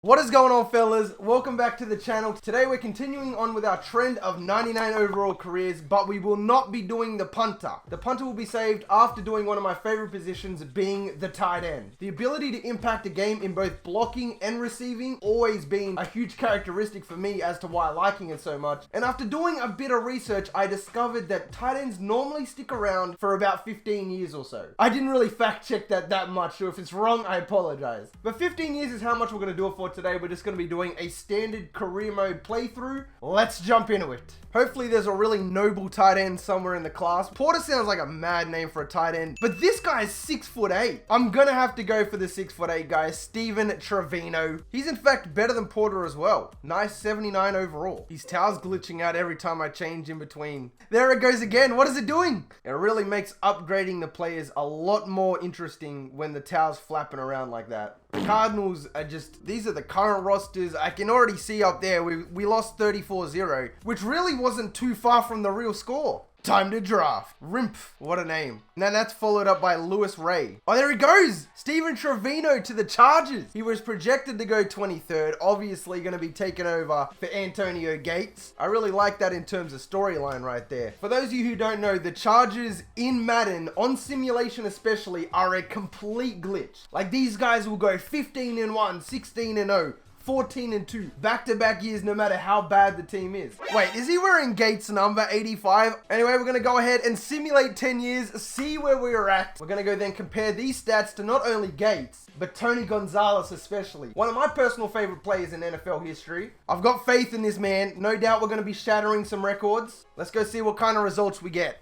What is going on, fellas? Welcome back to the channel. Today we're continuing on with our trend of 99 overall careers, but we will not be doing the punter. The punter will be saved after doing one of my favorite positions, being the tight end. The ability to impact a game in both blocking and receiving always been a huge characteristic for me as to why I'm liking it so much. And after doing a bit of research, I discovered that tight ends normally stick around for about 15 years or so. I didn't really fact check that much, so if it's wrong, I apologize. But 15 years is how much we're going to do it for today. We're just going to be doing a standard career mode playthrough. Let's jump into it. Hopefully there's a really noble tight end somewhere in the class. Porter sounds like a mad name for a tight end, but this guy is 6'8". I'm gonna have to go for the 6'8" guy, Steven Trevino. He's in fact better than Porter as well. Nice 79 overall. His towel's glitching out every time I change in between. There it goes again. What is it doing? It really makes upgrading the players a lot more interesting when the towel's flapping around like that. The Cardinals are just, these are the current rosters. I can already see up there, we lost 34-0, which really wasn't too far from the real score. Time to draft. Rimp, what a name. Now that's followed up by Lewis Ray. Oh, there he goes. Steven Trevino to the Chargers. He was projected to go 23rd, obviously going to be taken over for Antonio Gates. I really like that in terms of storyline right there. For those of you who don't know, the Chargers in Madden, on simulation especially, are a complete glitch. Like, these guys will go 15-1, 16-0. 14-2, back-to-back years, no matter how bad the team is. Wait, is he wearing Gates number 85? Anyway, we're gonna go ahead and simulate 10 years, see where we're at. We're gonna go then compare these stats to not only Gates, but Tony Gonzalez especially. One of my personal favorite players in NFL history. I've got faith in this man. No doubt we're gonna be shattering some records. Let's go see what kind of results we get.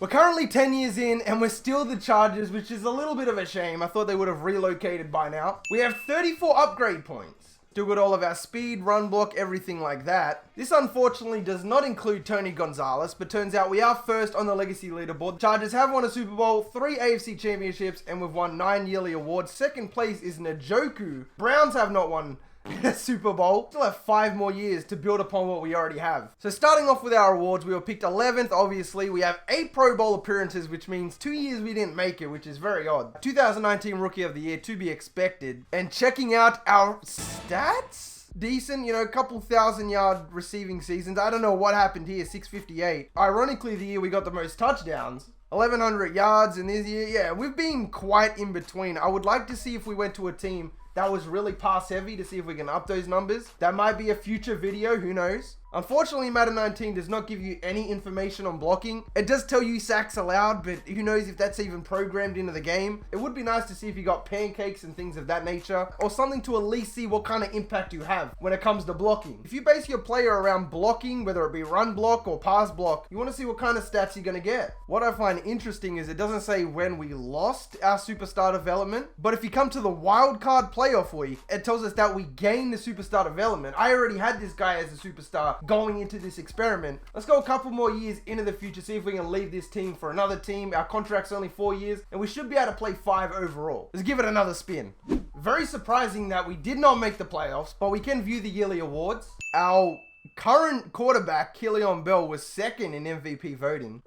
We're currently 10 years in and we're still the Chargers, which is a little bit of a shame. I thought they would have relocated by now. We have 34 upgrade points. Still got all of our speed, run block, everything like that. This unfortunately does not include Tony Gonzalez, but turns out we are first on the legacy leaderboard. The Chargers have won a Super Bowl, 3 AFC championships, and we've won 9 yearly awards. Second place is Njoku. Browns have not won a Super Bowl. Still have 5 more years to build upon what we already have. So starting off with our awards, we were picked 11th, obviously. We have 8 Pro Bowl appearances, which means 2 years we didn't make it, which is very odd. 2019 Rookie of the Year, to be expected. And checking out our stats? Decent, you know, a couple 1,000-yard receiving seasons. I don't know what happened here, 658. Ironically, the year we got the most touchdowns. 1,100 yards in this year. Yeah, we've been quite in between. I would like to see if we went to a team that was really pass heavy to see if we can up those numbers. That might be a future video, who knows? Unfortunately, Madden 19 does not give you any information on blocking. It does tell you sacks allowed, but who knows if that's even programmed into the game. It would be nice to see if you got pancakes and things of that nature, or something to at least see what kind of impact you have when it comes to blocking. If you base your player around blocking, whether it be run block or pass block, you want to see what kind of stats you're going to get. What I find interesting is it doesn't say when we lost our superstar development, but if you come to the wild card playoff week, it tells us that we gained the superstar development. I already had this guy as a superstar going into this experiment. Let's go a couple more years into the future, see if we can leave this team for another team. Our contract's only 4 years, and we should be able to play 5 overall. Let's give it another spin. Very surprising that we did not make the playoffs, but we can view the yearly awards. Our current quarterback, Killian Bell, was 2nd in MVP voting.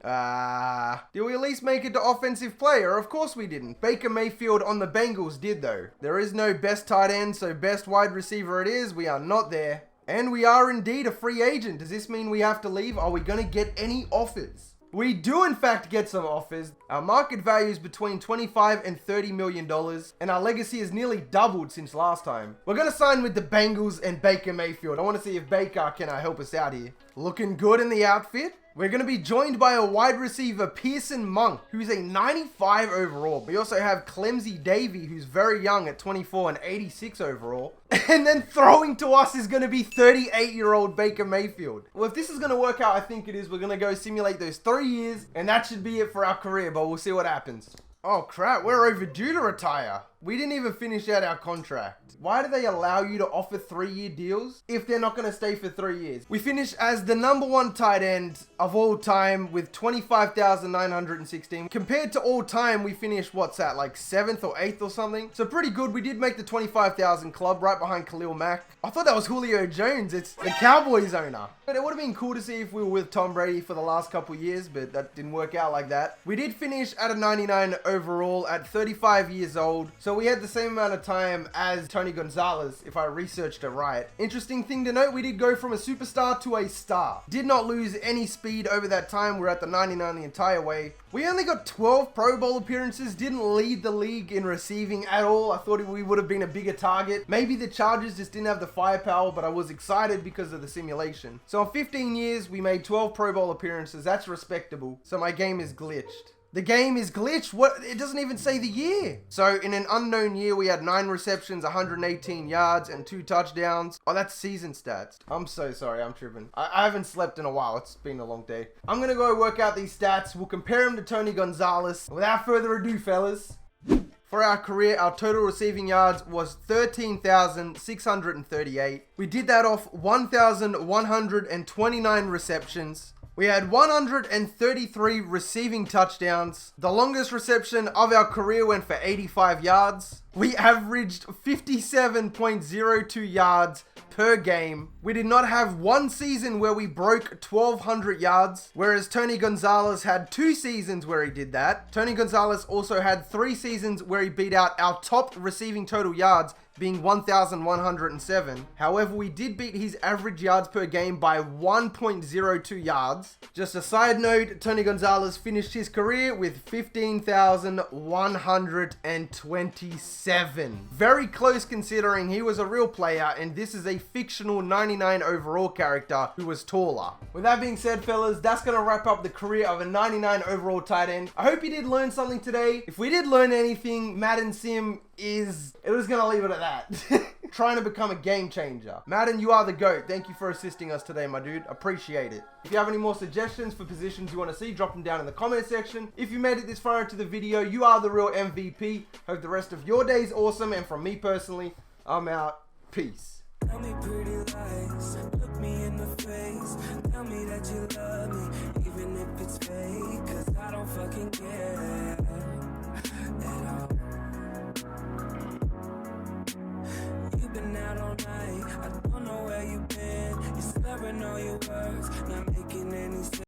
Did we at least make it to offensive player? Of course we didn't. Baker Mayfield on the Bengals did though. There is no best tight end, so best wide receiver it is. We are not there. And we are indeed a free agent. Does this mean we have to leave? Are we going to get any offers? We do in fact get some offers. Our market value is between $25 and $30 million, and our legacy has nearly doubled since last time. We're going to sign with the Bengals and Baker Mayfield. I want to see if Baker can help us out here. Looking good in the outfit. We're going to be joined by a wide receiver, Pearson Monk, who's a 95 overall. We also have Clemsy Davy, who's very young at 24 and 86 overall. And then throwing to us is going to be 38-year-old Baker Mayfield. Well, if this is going to work out, I think it is. We're going to go simulate those 3 years, and that should be it for our career, but we'll see what happens. Oh crap, we're overdue to retire. We didn't even finish out our contract. Why do they allow you to offer 3-year deals if they're not going to stay for 3 years? We finished as the #1 tight end of all time with 25,916. Compared to all time, we finished, what's that, like 7th or 8th or something? So pretty good. We did make the 25,000 club right behind Khalil Mack. I thought that was Julio Jones. It's the Cowboys owner. But it would have been cool to see if we were with Tom Brady for the last couple years, but that didn't work out like that. We did finish at a 99 overall at 35 years old. So So we had the same amount of time as Tony Gonzalez, if I researched it right. Interesting thing to note, we did go from a superstar to a star. Did not lose any speed over that time. We're at the 99 the entire way. We only got 12 Pro Bowl appearances, didn't lead the league in receiving at all. I thought we would have been a bigger target. Maybe the Chargers just didn't have the firepower, but I was excited because of the simulation. So in 15 years, we made 12 Pro Bowl appearances. That's respectable. So my game is glitched. The game is glitched. What? It doesn't even say the year. So in an unknown year, we had 9 receptions, 118 yards, and 2 touchdowns. Oh, that's season stats. I'm so sorry. I'm tripping. I haven't slept in a while. It's been a long day. I'm going to go work out these stats. We'll compare them to Tony Gonzalez. Without further ado, fellas. For our career, our total receiving yards was 13,638. We did that off 1,129 receptions. We had 133 receiving touchdowns. The longest reception of our career went for 85 yards. We averaged 57.02 yards per game. We did not have one season where we broke 1,200 yards, whereas Tony Gonzalez had 2 seasons where he did that. Tony Gonzalez also had 3 seasons where he beat out our top receiving total yards, being 1,107. However, we did beat his average yards per game by 1.02 yards. Just a side note, Tony Gonzalez finished his career with 15,127. Very close considering he was a real player and this is a fictional 99 overall character who was taller. With that being said, fellas, that's going to wrap up the career of a 99 overall tight end. I hope you did learn something today. If we did learn anything, Madden Sim is... It was going to leave it at that. Trying to become a game changer. Madden, you are the GOAT. Thank you for assisting us today, my dude. Appreciate it. If you have any more suggestions for positions you want to see, drop them down in the comment section. If you made it this far into the video, you are the real MVP. Hope the rest of your day is awesome. And from me personally, I'm out. Peace. Tell me pretty lies, look me in the face. Tell me that you love me, even if it's fake. Cause I don't fucking care at all. You've been out all night, I don't know where you've been. You're slurring all your words, not making any sense.